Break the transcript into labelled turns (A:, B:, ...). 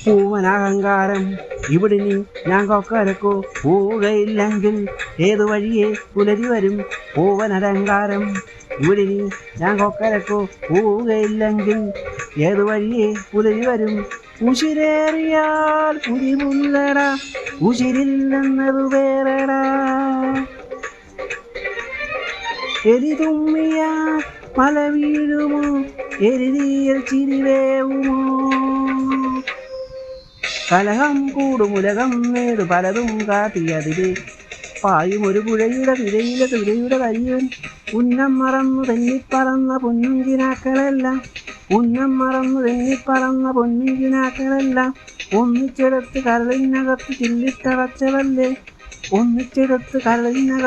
A: പൂവനഹങ്കാരം ഇവിടിനി ഞാൻ കൊക്കരക്കോ പോവുകയില്ലെങ്കിൽ ഏതു വഴിയെ പുലരി വരും. പൂവനലങ്കാരം ഇവിടിനി ഞാൻ കൊക്കരക്കോ പോവുകയില്ലെങ്കിൽ ഏതു വഴിയെ പുലരി വരും. ഉശിരേറിയാൽ പുലിമുല്ലടാ, ഉശിരില്ലെന്നതു വേറെടാ. എലി തുമ്മിയ മല വീഴുമോ, എരിതീയൽ ചിരിവേവുമോ. കലഹം കൂടുമുലകം നേടു പലതും കാട്ടിയതിരെ പായുമൊരു പുഴയുടെ തിരയുടെ കരിയൻ. ഉന്നം മറന്നു തെന്നിപ്പറന്ന പൊന്നുകിനാക്കളെല്ലാം, ഉന്നം മറന്നു തെന്നിപ്പറന്ന പൊന്നുകിനാക്കളെല്ലാം ഒന്നിച്ചെടുത്ത് കരളിനകത്ത് ചില്ലിട്ടടച്ചതല്ലേ, ഒന്നിച്ചെടുത്ത് കരളിനകത്ത്